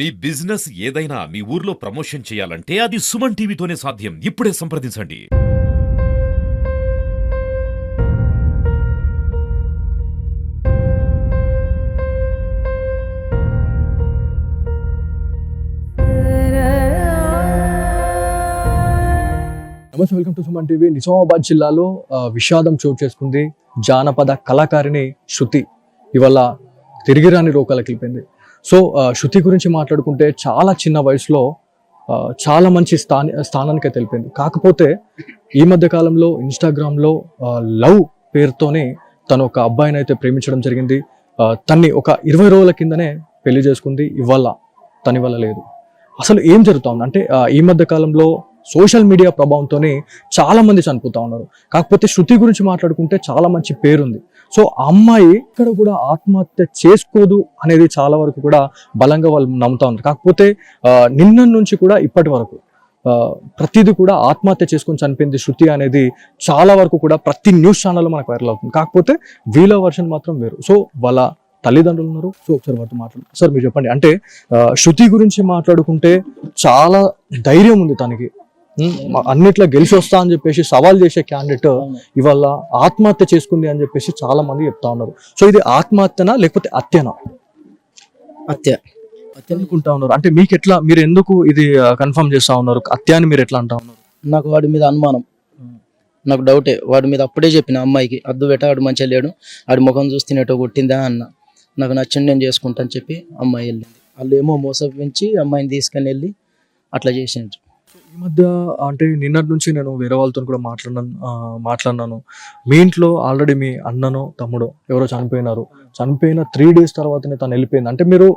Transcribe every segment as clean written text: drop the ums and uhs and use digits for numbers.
మీ business ఏదైనా మీ ఊర్లో promotion చేయాలంటే అది సుమన్ టీవీతోనే సాధ్యం. ఇప్పుడే సంప్రదించండి. నమస్తే, welcome to Suman TV. Nizamabad జిల్లాలో విషాదం చోటు చేసుకుంది. జానపద కళాకారిణి శృతి ఇవాళ తిరిగిరాని రోగాలకు వెళ్ళిపోయింది. సో శృతి గురించి మాట్లాడుకుంటే చాలా చిన్న వయసులో చాలా మంచి స్థానానికి వెళ్ళిపోయింది. కాకపోతే ఈ మధ్య కాలంలో ఇన్స్టాగ్రామ్లో లవ్ పేరుతోనే తను ఒక అబ్బాయిని అయితే ప్రేమించడం జరిగింది. తన్ని ఒక 20 రోజుల కిందనే పెళ్లి చేసుకుంది. ఇవాళ తన వల్ల లేదు. అసలు ఏం జరుగుతా ఉంది అంటే ఈ మధ్య కాలంలో సోషల్ మీడియా ప్రభావంతోనే చాలా మంది చనిపోతా ఉన్నారు. కాకపోతే శృతి గురించి మాట్లాడుకుంటే చాలా మంచి పేరుంది. సో ఆ అమ్మాయి ఇక్కడ కూడా ఆత్మహత్య చేసుకోదు అనేది చాలా వరకు కూడా బలంగా వాళ్ళు నమ్ముతా ఉన్నారు. కాకపోతే నిన్న నుంచి కూడా ఇప్పటి వరకు ప్రతిదీ కూడా ఆత్మహత్య చేసుకొని చనిపోయింది శృతి అనేది చాలా వరకు కూడా ప్రతి న్యూస్ ఛానల్లో మనకు వైరల్ అవుతుంది. కాకపోతే వీళ్ళ వర్షన్ మాత్రం వేరు. సో వాళ్ళ తల్లిదండ్రులు ఉన్నారు. సో ఒకసారి వారితో మాట్లాడు. సార్ మీరు చెప్పండి, అంటే శృతి గురించి మాట్లాడుకుంటే చాలా ధైర్యం ఉంది తనకి, అన్నిట్లో గెలిచి వస్తా అని చెప్పేసి సవాల్ చేసే క్యాండిడేట్ ఇవాళ ఆత్మహత్య చేసుకుంది అని చెప్పేసి చాలా మంది చెప్తా ఉన్నారు. సో ఇది ఆత్మహత్యనా లేకపోతే హత్యనా? హత్య అనుకుంటా ఉన్నారు. అంటే మీకు ఎట్లా, మీరు ఎందుకు ఇది కన్ఫర్మ్ చేస్తా ఉన్నారు హత్య అని మీరు ఎట్లా అంటా ఉన్నారు? నాకు వాడి మీద అనుమానం, నాకు డౌటే. వాడి మీద అప్పుడే చెప్పిన అమ్మాయికి, అద్దు బెట వాడు మంచిగా లేడు, వాడి ముఖం చూస్తేనేటో కొట్టిందా అన్న. నాకు నచ్చింది నేను చేసుకుంటా అని చెప్పి అమ్మాయి వెళ్ళింది. వాళ్ళు ఏమో మోసపించి అమ్మాయిని తీసుకొని వెళ్ళి అట్లా చేసిండ్రు. ఈ మధ్య అంటే నిన్నటి నుంచి నేను వేరే వాళ్ళతో కూడా మాట్లాడినాను. మీ ఇంట్లో ఆల్రెడీ మీ అన్ననో తమ్ముడో ఎవరో చనిపోయినారు. చనిపోయిన 3 days తర్వాతనే తను వెళ్ళిపోయింది. అంటే మీరు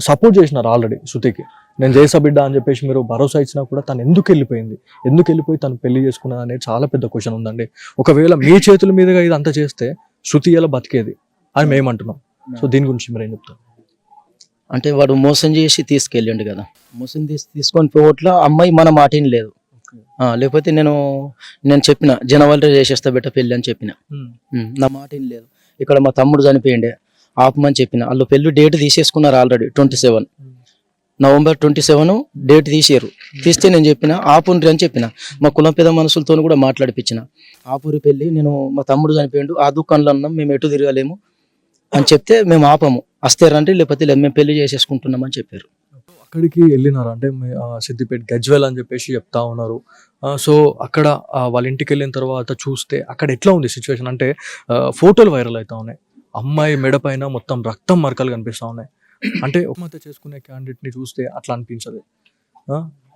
సపోర్ట్ చేసినారు ఆల్రెడీ శృతికి, నేను చేసా బిడ్డ అని చెప్పేసి మీరు భరోసా ఇచ్చినా కూడా తను ఎందుకు వెళ్ళిపోయి తను పెళ్లి చేసుకున్నది అనేది చాలా పెద్ద క్వశ్చన్ ఉందండి. ఒకవేళ మీ చేతుల మీదుగా ఇది అంతా చేస్తే శృతి ఎలా బతికేది అని మేమంటున్నాం. సో దీని గురించి మీరు ఏం చెప్తారు? అంటే వాడు మోసం చేసి తీసుకెళ్ళిండు కదా, మోసం తీసుకొని పోవట్ల అమ్మాయి మన మాటేం లేదు. లేకపోతే నేను చెప్పిన జనవరిలో చేసేస్తా బెట్ట పెళ్ళి అని చెప్పిన, నా మాటేం లేదు. ఇక్కడ మా తమ్ముడు చనిపోయిండే, ఆపమని చెప్పిన. వాళ్ళు పెళ్ళి డేట్ తీసేసుకున్నారు ఆల్రెడీ. 27 నవంబర్ 27 డేట్ తీసారు. తీస్తే నేను చెప్పిన ఆపుండ్రి అని చెప్పిన. మా కులం పెద్ద మనుషులతో కూడా మాట్లాడిపించిన, ఆపురి పెళ్ళి, నేను మా తమ్ముడు చనిపోయిండు, ఆ దుకాణంలో ఉన్నాం, మేము ఎటు తిరగలేము అని చెప్తే మేము ఆపము, వస్తే రండి లేకపోతే లేదు, మేము పెళ్లి చేసేసుకుంటున్నాం అని చెప్పారు. అక్కడికి వెళ్ళినారు అంటే సిద్దిపేట గజ్వేల్ అని చెప్పేసి చెప్తా ఉన్నారు. సో అక్కడ వాళ్ళ ఇంటికి వెళ్ళిన తర్వాత చూస్తే అక్కడ ఎట్లా ఉంది సిచ్యువేషన్ అంటే ఫోటోలు వైరల్ అవుతా ఉన్నాయి. అమ్మాయి మెడ పైన మొత్తం రక్తం మరకలు కనిపిస్తూ ఉన్నాయి. అంటే ఆత్మహత్య చేసుకునే క్యాండిడేట్ని చూస్తే అట్లా అనిపించదు.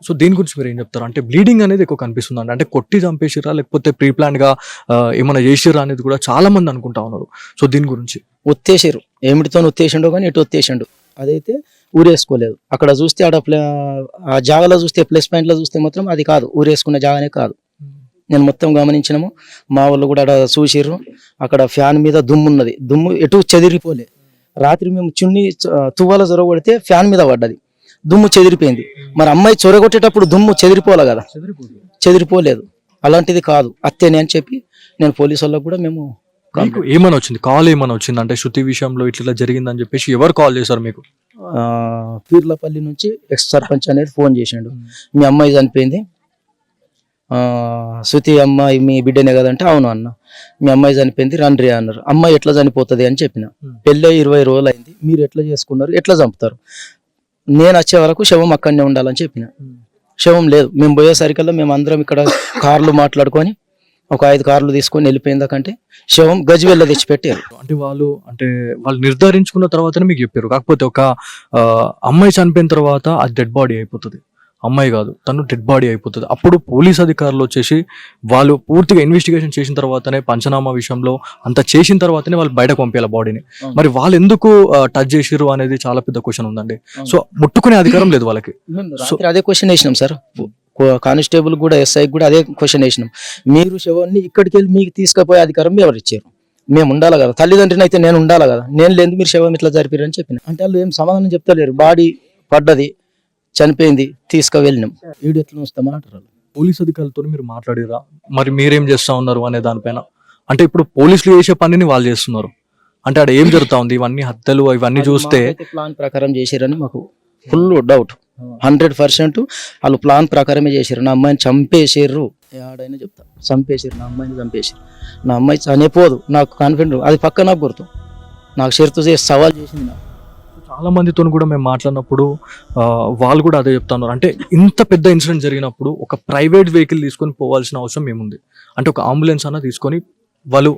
సో దీని గురించి మీరు ఏం చెప్తారు? అంటే బ్లీడింగ్ అనేది ఎక్కువ కనిపిస్తుంది. అంటే కొట్టి చంపేసిరా లేకపోతే ప్రీ ప్లాన్ గా ఏమైనా చేసిరా అనేది కూడా చాలా మంది అనుకుంటా ఉన్నారు. సో దీని గురించి ఒత్తేసారు, ఏమిటితో ఒత్తేసిండో కానీ ఎటు ఒత్తేసిండు, అదైతే ఊరేసుకోలేదు. అక్కడ చూస్తే ఆ జాగాలో చూస్తే ప్లస్ పాయింట్లో చూస్తే మాత్రం అది కాదు, ఊరేసుకున్న జాగానే కాదు. నేను మొత్తం గమనించినాము, మా వాళ్ళు కూడా అక్కడ చూసిర్రు. అక్కడ ఫ్యాన్ మీద దుమ్ము ఉన్నది, దుమ్ము ఎటు చెదిరిపోలే. రాత్రి మేము చున్ని తువ్వాల జొరగొడితే ఫ్యాన్ మీద పడ్డది, దుమ్ము చెదిరిపోయింది. మరి అమ్మాయి చొరగొట్టేటప్పుడు దుమ్ము చెదిరిపోలే కదా, చెదిరిపోలేదు. అలాంటిది కాదు, అత్తేనే అని చెప్పి నేను పోలీసు వాళ్ళకు కూడా మేము ఏమైనా వచ్చింది, కాల్ ఏమైనా వచ్చింది అంటే శృతి విషయంలో ఇట్లా జరిగిందని చెప్పేసి ఎవరు కాల్ చేశారు మీకు? పీర్లపల్లి నుంచి ఎక్స్ సర్పంచ్ అనేది ఫోన్ చేసిండు, మీ అమ్మాయి చనిపోయింది, శృతి అమ్మాయి మీ బిడ్డనే కదంటే అవును అన్న, మీ అమ్మాయి చనిపోయింది రండ్రి అన్నారు. అమ్మాయి ఎట్లా చనిపోతుంది అని చెప్పిన. పెళ్ళి 20 రోజులు అయింది, మీరు ఎట్లా చేసుకున్నారు, ఎట్లా చంపుతారు, నేను వచ్చే వరకు శవం అక్కడనే ఉండాలని చెప్పిన. శవం లేదు, మేము పోయేసరికల్లా మేము అందరం ఇక్కడ కార్లు మాట్లాడుకొని ఒక 5 కార్లు తీసుకొని వెళ్ళిపోయిందాకంటే శవం గజ్వేల్లో తెచ్చిపెట్టారు. అంటే వాళ్ళు నిర్ధారించుకున్న తర్వాతనే మీకు చెప్పారు. కాకపోతే ఒక అమ్మాయి చనిపోయిన తర్వాత అది డెడ్ బాడీ అయిపోతుంది, అమ్మాయి కాదు తను డెడ్ బాడీ అయిపోతుంది. అప్పుడు పోలీస్ అధికారులు వచ్చేసి వాళ్ళు పూర్తిగా ఇన్వెస్టిగేషన్ చేసిన తర్వాతనే, పంచనామా విషయంలో అంత చేసిన తర్వాతనే వాళ్ళు బయటకు పంపేయాలి బాడీని. మరి వాళ్ళు ఎందుకు టచ్ చేసిర్రు అనేది చాలా పెద్ద క్వశ్చన్ ఉందండి. సో ముట్టుకునే అధికారం లేదు వాళ్ళకి. అదే క్వశ్చన్ వేసినాం సార్, కానిస్టేబుల్ కూడా ఎస్ఐ కూడా అదే క్వశ్చన్ వేసినాం. మీరు శవాన్ని ఇక్కడికి వెళ్ళి మీకు తీసుకుపోయే అధికారం ఎవరు ఇచ్చారు? మేము ఉండాలి కదా, తల్లిదండ్రిని అయితే నేను ఉండాలి కదా, నేను లేదు మీరు శవం ఇట్లా జరిపారని చెప్పిన. అంటే వాళ్ళు ఏం సమాధానం చెప్తలేరు. బాడీ పడ్డది, చనిపోయింది, తీసుకువెళ్ళినాం, వీడు ఎట్లా వస్తామంటారు. పోలీస్ అధికారులతో మీరు మాట్లాడిరా, మరి మీరేం చేస్తా ఉన్నారు అనే దానిపైన? అంటే ఇప్పుడు పోలీసులు చేసే పనిని వాళ్ళు చేస్తున్నారు అంటే అక్కడ ఏం జరుగుతా ఉంది? ఇవన్నీ హత్యలు ఇవన్నీ చూస్తే ప్లాన్ ప్రకారం చేశారని మాకు ఫుల్ డౌట్ 100% వాళ్ళు ప్లాన్ ప్రకారమే చేశారు. నా అమ్మాయిని చంపేసారు, ఏడైనా చెప్తా, చంపేసారు, నా అమ్మాయిని చంపేసారు. నా అమ్మాయి చనిపోదు, నాకు కాన్ఫిడెంట్, అది పక్క నాకు గుర్తు, నాకు షరతు చేసి సవాల్ చేసింది. నాకు చాలా మందితో కూడా మేము మాట్లాడినప్పుడు వాళ్ళు కూడా అదే చెప్తున్నారు. అంటే ఇంత పెద్ద ఇన్సిడెంట్ జరిగినప్పుడు ఒక ప్రైవేట్ వెహికల్ తీసుకొని పోవాల్సిన అవసరం ఏముంది? అంటే ఒక అంబులెన్స్ అన్న తీసుకొని వాళ్ళు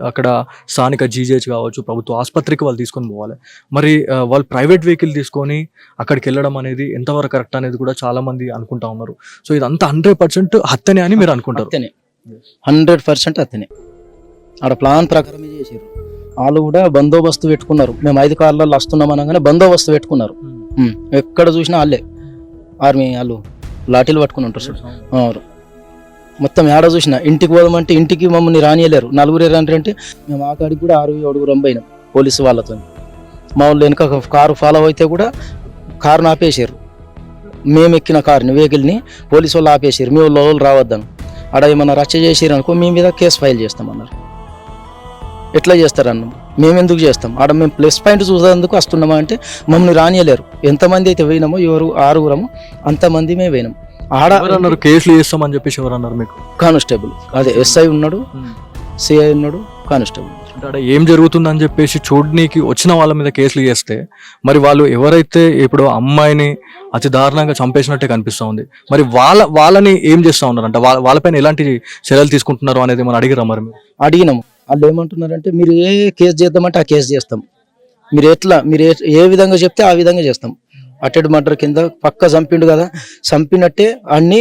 అక్కడ స్థానిక జీజేహెచ్ కావచ్చు, ప్రభుత్వ ఆసుపత్రికి వాళ్ళు తీసుకొని పోవాలి. మరి వాళ్ళు ప్రైవేట్ వెహికల్ తీసుకొని అక్కడికి వెళ్ళడం అనేది ఎంతవరకు కరెక్ట్ అనేది కూడా చాలా మంది అనుకుంటా ఉన్నారు. సో ఇదంతా 100% హత్యనే అని మీరు అనుకుంటారు? అతనే 100% అతనే. ఆడ ప్లాన్ ప్రకారమే చేసారు. వాళ్ళు కూడా బందోబస్తు పెట్టుకున్నారు. మేము 5 కార్లలో వస్తున్నాం అనగానే బందోబస్తు పెట్టుకున్నారు. ఎక్కడ చూసినా వాళ్ళే, ఆర్మీ వాళ్ళు లాఠీలు పట్టుకుని ఉంటారు సార్. మొత్తం ఏడ చూసినా ఇంటికి పోదామంటే ఇంటికి మమ్మల్ని రానియలేరు. 4 అంటే మేము ఆ కాడికి కూడా 6-7 పోయినాం పోలీసు వాళ్ళతో. మా వాళ్ళు వెనక కారు ఫాలో అయితే కూడా కారుని ఆపేసారు. మేము ఎక్కిన కారుని వెహికల్ని పోలీసు వాళ్ళు ఆపేసారు. మీ వాళ్ళు రావద్దాను, ఆడ ఏమన్నా రచ్చ చేసారు అనుకో మీ మీద కేసు ఫైల్ చేస్తామన్నారు. ఎట్లా చేస్తారన్న, మేము ఎందుకు చేస్తాం? ఆడ మేము ప్లస్ పాయింట్ చూసేందుకు వస్తున్నామా అంటే మమ్మల్ని రానియలేరు. ఎంతమంది అయితే పోయినామో 6 అంతమంది మేము పోయినాం. ఆడ అన్నారు కేసులు చేస్తామని చెప్పేసి ఎవరు అన్నారు మీకు? కానిస్టేబుల్, అదే ఎస్ఐ ఉన్నాడు, సిఐ ఉన్నాడు, కానిస్టేబుల్. అంటే ఆడ ఏం జరుగుతుందని చెప్పేసి చూడనీకి వచ్చిన వాళ్ళ మీద కేసులు చేస్తే మరి వాళ్ళు ఎవరైతే ఇప్పుడు అమ్మాయిని అతి దారుణంగా చంపేసినట్టే కనిపిస్తూ ఉంది, మరి వాళ్ళని ఏం చేస్తూ ఉన్నారు? అంటే వాళ్ళపైన ఎలాంటి చర్యలు తీసుకుంటున్నారు అనేది మనం అడిగిరా? మరి మీరు అడిగినాము. వాళ్ళు ఏమంటున్నారంటే మీరు ఏ కేసు చేద్దామంటే ఆ కేసు చేస్తాం, మీరు ఏ విధంగా చెప్తే ఆ విధంగా చేస్తాం. అటెడ్ మర్డర్ కింద పక్క చంపిండు కదా, చంపినట్టే అన్ని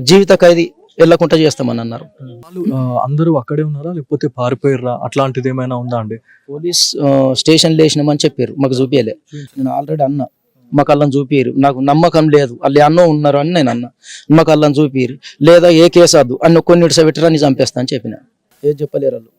జీవిత ఖైదీ వెళ్ళకుండా చేస్తామని అన్నారు. వాళ్ళు అందరూ అక్కడే ఉన్నారా లేకపోతే పారిపోయారా? అట్లాంటిది ఏమైనా ఉందా అండి? పోలీస్ స్టేషన్ లేచినామని చెప్పారు, మాకు చూపించలే. నేను ఆల్రెడీ అన్నా మాకు అల్లని చూపిరు, నాకు నమ్మకం లేదు వాళ్ళు అన్నో ఉన్నారు అని నేను అన్నా. మాకు అల్లని చూపిరు లేదా ఏ కేసు వద్దు అన్న కొన్ని పెట్టరా నీ చంపేస్తా అని చెప్పిన. ఏది చెప్పలేరు వాళ్ళు,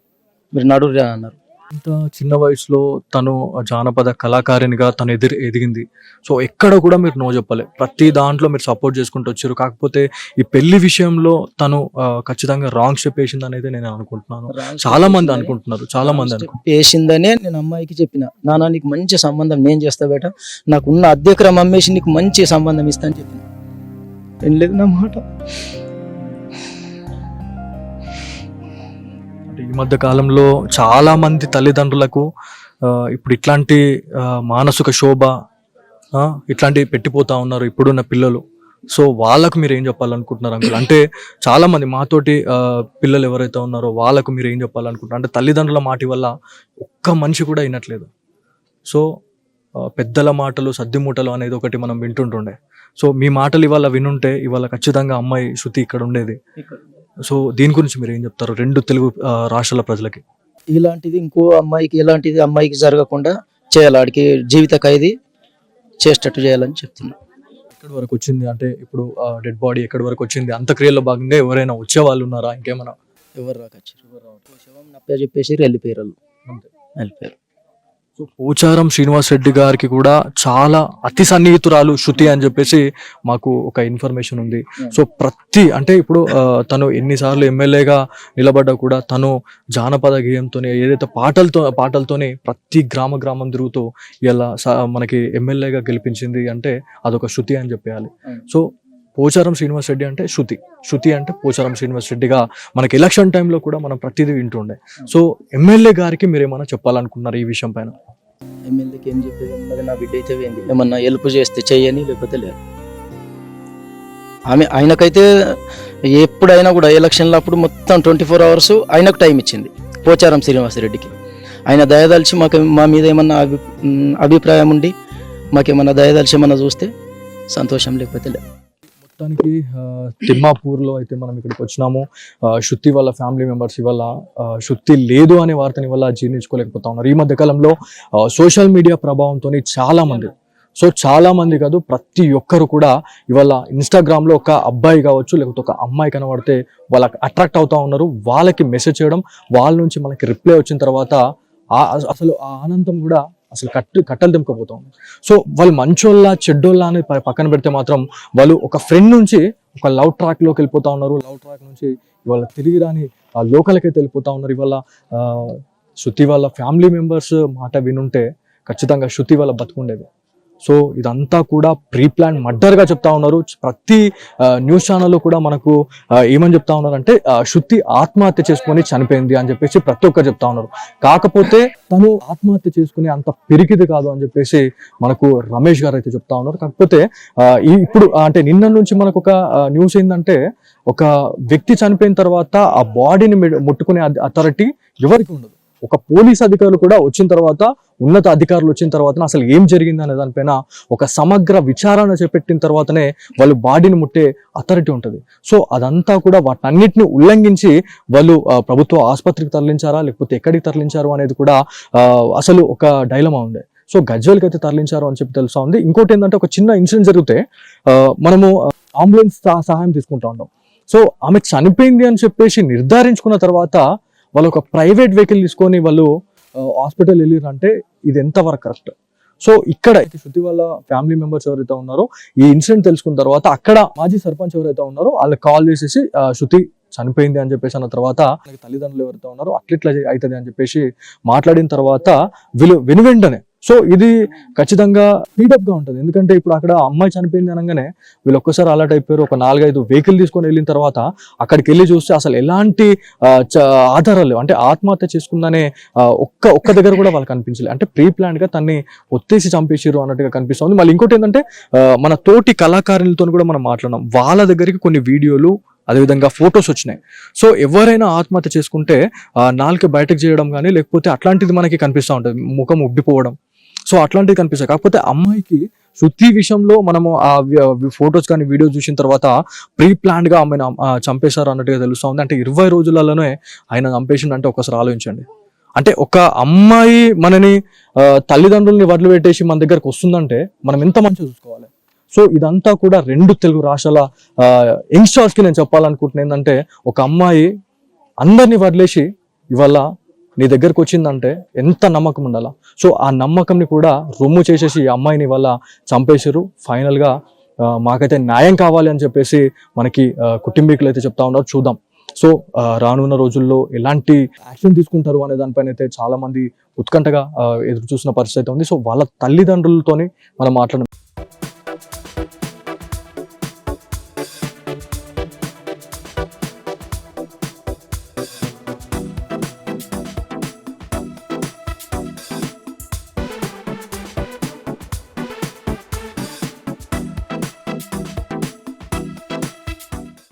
మీరు నడురా అన్నారు. ఇంత చిన్న వయసులో తను జానపద కళాకారినిగా తను ఎదిగింది. సో ఎక్కడ కూడా మీరు నో చెప్పలే, ప్రతి దాంట్లో మీరు సపోర్ట్ చేసుకుంటూ వచ్చారు. కాకపోతే ఈ పెళ్లి విషయంలో తను ఖచ్చితంగా రాంగ్ స్టెప్ వేసింది అనేది నేను అనుకుంటున్నాను. చాలా మంది అనుకుంటున్నారు, చాలా మంది వేసిందనే నేను అమ్మాయికి చెప్పిన, నాన్న నీకు మంచి సంబంధం నేను చేస్తా బేట, నాకున్న అద్దెకరం అమ్మేసి నీకు మంచి సంబంధం ఇస్తా అని చెప్పిన. ఏం లేదు నా మాట. ఈ మధ్య కాలంలో చాలా మంది తల్లిదండ్రులకు ఇప్పుడు ఇట్లాంటి మానసిక శోభ ఇట్లాంటివి పెట్టిపోతా ఉన్నారు ఇప్పుడున్న పిల్లలు. సో వాళ్ళకు మీరు ఏం చెప్పాలనుకుంటున్నారు అంకుల్? అంటే చాలా మంది మాతోటి పిల్లలు ఎవరైతే ఉన్నారో వాళ్ళకు మీరు ఏం చెప్పాలనుకుంటున్నారు? అంటే తల్లిదండ్రుల మాట వల్ల ఒక్క మనిషి కూడా వినట్లేదు. సో పెద్దల మాటలు సద్దిమూటలు అనేది ఒకటి మనం వింటుంటుండే. సో మీ మాటలు ఇవాళ వినుంటే ఇవాళ ఖచ్చితంగా అమ్మాయి శృతి ఇక్కడ ఉండేది. సో దీని గురించి మీరు ఏం చెప్తారు 2 తెలుగు రాష్ట్రాల ప్రజలకి? ఇలాంటిది ఇంకో అమ్మాయికి ఎలాంటిది అమ్మాయికి జరగకుండా చేయాలి, ఆడికి జీవిత ఖైదీ చేసేటట్టు చేయాలని చెప్తున్నా. ఎక్కడి వరకు వచ్చింది అంటే ఇప్పుడు డెడ్ బాడీ ఎక్కడి వరకు వచ్చింది? అంత్యక్రియల్లో భాగంగా ఎవరైనా వచ్చే వాళ్ళు ఉన్నారా? ఇంకేమైనా? ఎవరు రాకొచ్చారు, శవం నప్ప చెప్పేసి వెళ్ళిపోయారు వాళ్ళు, వెళ్ళిపోయారు. సో పోచారం శ్రీనివాస్ రెడ్డి గారికి కూడా చాలా అతి సన్నిహితురాలు శృతి అని చెప్పేసి మాకు ఒక ఇన్ఫర్మేషన్ ఉంది. సో అంటే ఇప్పుడు తను ఎన్నిసార్లు ఎమ్మెల్యేగా నిలబడ్డా కూడా తను జానపద గేయంతోనే ఏదైతే పాటలతోనే ప్రతి గ్రామం తిరుగుతూ ఇలా మనకి ఎమ్మెల్యేగా గెలిపించింది అంటే అదొక శృతి అని చెప్పేయాలి. సో పోచారం శ్రీనివాస్ రెడ్డి అంటే శృతి అంటే పోచారం శ్రీనివాస్ రెడ్డిగా మనకి ఎలక్షన్ టైంలో కూడా మనం ప్రతిదీ వింటుండే. సో ఎమ్మెల్యే గారికి మీరు ఏమైనా చెప్పాలనుకున్నారు ఈ విషయం పైన? ఎమ్మెల్యేకి ఏం చెప్పేది, నా బిడ్డ అయితే ఏంది ఏమన్నా హెల్ప్ చేస్తే చెయ్యని, లేకపోతే లేదు. ఆయనకైతే ఎప్పుడైనా కూడా ఎలక్షన్లో అప్పుడు మొత్తం 24 hours ఆయనకు టైం ఇచ్చింది పోచారం శ్రీనివాస్ రెడ్డికి. ఆయన దయదలిచి మా మీద ఏమన్నా అభిప్రాయం ఉండి మాకేమన్నా దయదలిచి ఏమన్నా చూస్తే సంతోషం, లేకపోతే లేదు. మొత్తానికి తిమ్మాపూర్లో అయితే మనం ఇక్కడికి వచ్చినాము. శృతి వాళ్ళ ఫ్యామిలీ మెంబర్స్ ఇవాళ శృతి లేదు అనే వార్తని వల్ల జీర్ణించుకోలేకపోతా ఉన్నారు. ఈ మధ్య కాలంలో సోషల్ మీడియా ప్రభావంతో చాలా మంది కాదు ప్రతి ఒక్కరు కూడా ఇవాళ ఇన్స్టాగ్రామ్లో ఒక అబ్బాయి కావచ్చు లేకపోతే ఒక అమ్మాయి కనబడితే వాళ్ళకి అట్రాక్ట్ అవుతా ఉన్నారు. వాళ్ళకి మెసేజ్ చేయడం, వాళ్ళ నుంచి మనకి రిప్లై వచ్చిన తర్వాత అసలు ఆ ఆనందం కూడా అసలు కట్టలు తెంపుకోపోతా ఉంది. సో వాళ్ళు మంచోళ్ళ చెడ్డోళ్ళ అని పక్కన పెడితే మాత్రం వాళ్ళు ఒక ఫ్రెండ్ నుంచి ఒక లవ్ ట్రాక్లోకి వెళ్ళిపోతా ఉన్నారు. లవ్ ట్రాక్ నుంచి ఇవాళ తిరిగి రాని ఆ లోకలకైతే వెళ్ళిపోతా ఉన్నారు. ఇవాళ శృతి వాళ్ళ ఫ్యామిలీ మెంబర్స్ మాట వినుంటే ఖచ్చితంగా శృతి వాళ్ళ బతుకుండేది. సో ఇదంతా కూడా ప్రీ ప్లాన్ మర్డర్గా చెప్తా ఉన్నారు. ప్రతి న్యూస్ ఛానల్లో కూడా మనకు ఏమని చెప్తా ఉన్నారంటే శృతి ఆత్మహత్య చేసుకొని చనిపోయింది అని చెప్పేసి ప్రతి ఒక్కరు చెప్తా ఉన్నారు. కాకపోతే తను ఆత్మహత్య చేసుకుని అంత పెరిగిది కాదు అని చెప్పేసి మనకు రమేష్ గారు అయితే చెప్తా ఉన్నారు. కాకపోతే ఇప్పుడు అంటే నిన్న నుంచి మనకు ఒక న్యూస్ ఏంటంటే ఒక వ్యక్తి చనిపోయిన తర్వాత ఆ బాడీని ముట్టుకునే అథారిటీ ఎవరికి ఉండదు. ఒక పోలీస్ అధికారులు కూడా వచ్చిన తర్వాత, ఉన్నత అధికారులు వచ్చిన తర్వాత అసలు ఏం జరిగింది అనే దానిపైన ఒక సమగ్ర విచారణ చేపట్టిన తర్వాతనే వాళ్ళు బాడీని ముట్టే అథారిటీ ఉంటుంది. సో అదంతా కూడా వాటన్నిటిని ఉల్లంఘించి వాళ్ళు ప్రభుత్వ ఆసుపత్రికి తరలించారా లేకపోతే ఎక్కడికి తరలించారు అనేది కూడా అసలు ఒక డైలమా ఉంది. సో గజ్వేల్కి అయితే తరలించారు అని చెప్పి తెలుసా ఉంది. ఇంకోటి ఏంటంటే ఒక చిన్న ఇన్సిడెంట్ జరిగితే మనము అంబులెన్స్ సహాయం తీసుకుంటా ఉంటాం. సో ఆమె చనిపోయింది అని చెప్పేసి నిర్ధారించుకున్న తర్వాత వాళ్ళు ఒక ప్రైవేట్ వెహికల్ తీసుకొని వాళ్ళు హాస్పిటల్ వెళ్ళారంటే ఇది ఎంతవరకు కరెక్ట్? సో ఇక్కడ శృతి వాళ్ళ ఫ్యామిలీ మెంబర్స్ ఎవరైతే ఉన్నారో ఈ ఇన్సిడెంట్ తెలుసుకున్న తర్వాత అక్కడ మాజీ సర్పంచ్ ఎవరైతే ఉన్నారో వాళ్ళకి కాల్ చేసేసి శృతి చనిపోయింది అని చెప్పేసి అన్న తర్వాత తల్లిదండ్రులు ఎవరైతే ఉన్నారో అట్లిట్లా అవుతుంది అని చెప్పేసి మాట్లాడిన తర్వాత వీళ్ళు వెనువెంటనే సో ఇది ఖచ్చితంగా స్పీడప్ గా ఉంటుంది. ఎందుకంటే ఇప్పుడు అక్కడ అమ్మాయి చనిపోయింది అనగానే వీళ్ళు ఒక్కసారి అలర్ట్ అయిపోయారు. ఒక 4-5 వెహికల్ తీసుకొని వెళ్ళిన తర్వాత అక్కడికి వెళ్ళి చూస్తే అసలు ఎలాంటి ఆధారాలు అంటే ఆత్మహత్య చేసుకుందనే ఒక్క దగ్గర కూడా వాళ్ళకి కనిపించలేదు. అంటే ప్రీ ప్లాన్ గా తన్ని ఒత్తేసి చంపేసారు అన్నట్టుగా కనిపిస్తుంది. మళ్ళీ ఇంకోటి ఏంటంటే మన తోటి కళాకారులతో కూడా మనం మాట్లాడినాం. వాళ్ళ దగ్గరికి కొన్ని వీడియోలు అదేవిధంగా ఫొటోస్ వచ్చినాయి. సో ఎవరైనా ఆత్మహత్య చేసుకుంటే నాలుక బయటకు చేయడం కానీ లేకపోతే అట్లాంటిది మనకి కనిపిస్తూ ఉంటుంది, ముఖం ఉబ్బిపోవడం. సో అట్లాంటివి కనిపిస్తాయి. కాకపోతే అమ్మాయికి శృతి విషయంలో మనము ఆ ఫొటోస్ కానీ వీడియోస్ చూసిన తర్వాత ప్రీ ప్లాన్డ్ గా ఆమెను చంపేశారు అన్నట్టుగా తెలుస్తూ ఉంది. అంటే 20 రోజులలోనే ఆయన చంపేసిండు అంటే ఒకసారి ఆలోచించండి. అంటే ఒక అమ్మాయి మనని తల్లిదండ్రుల్ని వదిలిపెట్టేసి మన దగ్గరకు వస్తుందంటే మనం ఎంత మంచిగా చూసుకోవాలి. సో ఇదంతా కూడా 2 తెలుగు రాష్ట్రాల యంగ్స్టర్స్కి నేను చెప్పాలనుకుంటున్నా ఏంటంటే ఒక అమ్మాయి అందరినీ వదిలేసి ఇవాళ నీ దగ్గరకు వచ్చిందంటే ఎంత నమ్మకం ఉండాలా. సో ఆ నమ్మకంని కూడా రొమ్ము చేసేసి ఈ అమ్మాయిని వల్ల చంపేసారు. ఫైనల్గా మాకైతే న్యాయం కావాలి అని చెప్పేసి మనకి కుటుంబీకులు అయితే చెప్తా ఉన్నారు. చూద్దాం సో రానున్న రోజుల్లో ఎలాంటి యాక్షన్ తీసుకుంటారు అనే దానిపైన అయితే చాలా మంది ఉత్కంఠగా ఎదురు చూసిన పరిస్థితి ఉంది. సో వాళ్ళ తల్లిదండ్రులతోని మనం మాట్లాడడం